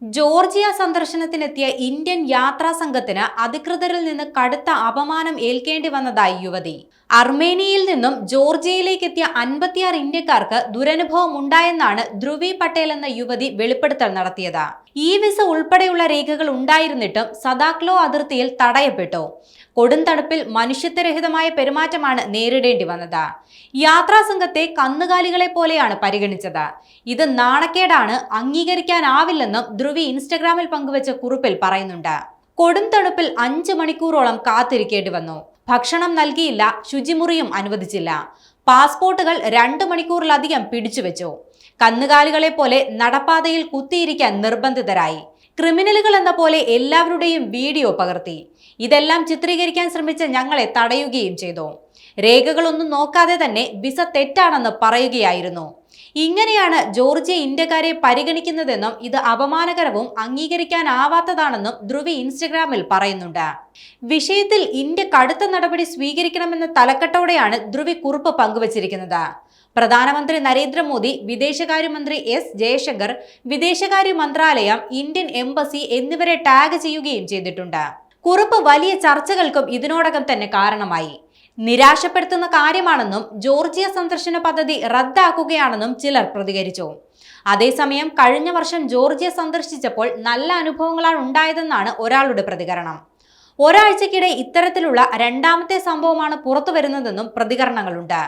Georgia സന്ദർശനത്തിനെത്തിയ Indian യാത്രാ സംഘത്തിന് അധികൃതരിൽ നിന്ന് കടുത്ത അപമാനം ഏൽക്കേണ്ടി വന്നതായി യുവതി. അർമേനിയയിൽ നിന്നും ജോർജിയയിലേക്ക് എത്തിയ 56 ഇന്ത്യക്കാർക്ക് ദുരനുഭവം ഉണ്ടായെന്നാണ് ധ്രുവി പട്ടേൽ എന്ന യുവതി വെളിപ്പെടുത്തൽ നടത്തിയത്. ഈ വിസ ഉൾപ്പെടെയുള്ള രേഖകൾ ഉണ്ടായിരുന്നിട്ടും സദാക്ലോ അതിർത്തിയിൽ തടയപ്പെട്ടു. കൊടുംതണുപ്പിൽ മനുഷ്യത്വരഹിതമായ പെരുമാറ്റമാണ് നേരിടേണ്ടി വന്നത്. യാത്രാ സംഘത്തെ കന്നുകാലികളെ പോലെയാണ് പരിഗണിച്ചത്. ഇത് നാണക്കേടാണ്, അംഗീകരിക്കാനാവില്ലെന്നും ധ്രുവി ഇൻസ്റ്റഗ്രാമിൽ പങ്കുവച്ച കുറിപ്പിൽ പറയുന്നുണ്ട്. കൊടും തണുപ്പിൽ 5 മണിക്കൂറോളം കാത്തിരിക്കേണ്ടി വന്നു. ഭക്ഷണം നൽകിയില്ല, ശുചിമുറിയും അനുവദിച്ചില്ല. പാസ്പോർട്ടുകൾ 2 മണിക്കൂറിലധികം പിടിച്ചുവെച്ചു. കന്നുകാലികളെ പോലെ നടപ്പാതയിൽ കുത്തിയിരിക്കാൻ നിർബന്ധിതരായി. ക്രിമിനലുകൾ എന്ന പോലെ എല്ലാവരുടെയും വീഡിയോ പകർത്തി. ഇതെല്ലാം ചിത്രീകരിക്കാൻ ശ്രമിച്ച ഞങ്ങളെ തടയുകയും ചെയ്തു. രേഖകളൊന്നും നോക്കാതെ തന്നെ വിസ തെറ്റാണെന്ന് പറയുകയായിരുന്നു. ഇങ്ങനെയാണ് ജോർജിയ ഇന്ത്യക്കാരെ പരിഗണിക്കുന്നതെന്നും ഇത് അപമാനകരവും അംഗീകരിക്കാനാവാത്തതാണെന്നും ധ്രുവി ഇൻസ്റ്റഗ്രാമിൽ പറയുന്നുണ്ട്. വിഷയത്തിൽ ഇന്ത്യ കടുത്ത നടപടി സ്വീകരിക്കണമെന്ന തലക്കെട്ടോടെയാണ് ധ്രുവി കുറിപ്പ് പങ്കുവച്ചിരിക്കുന്നത്. പ്രധാനമന്ത്രി നരേന്ദ്രമോദി, വിദേശകാര്യമന്ത്രി എസ് ജയശങ്കർ, വിദേശകാര്യ മന്ത്രാലയം, ഇന്ത്യൻ എംബസി എന്നിവരെ ടാഗ് ചെയ്യുകയും ചെയ്തിട്ടുണ്ട്. കുറിപ്പ് വലിയ ചർച്ചകൾക്കും ഇതിനോടകം തന്നെ കാരണമായി. നിരാശപ്പെടുത്തുന്ന കാര്യമാണെന്നും ജോർജിയ സന്ദർശന പദ്ധതി റദ്ദാക്കുകയാണെന്നും ചിലർ പ്രതികരിച്ചു. അതേസമയം കഴിഞ്ഞ വർഷം ജോർജിയ സന്ദർശിച്ചപ്പോൾ നല്ല അനുഭവങ്ങളാണ് ഉണ്ടായതെന്നാണ് ഒരാളുടെ പ്രതികരണം. ഒരാഴ്ചക്കിടെ ഇത്തരത്തിലുള്ള രണ്ടാമത്തെ സംഭവമാണ് പുറത്തു വരുന്നതെന്നും പ്രതികരണങ്ങളുണ്ട്.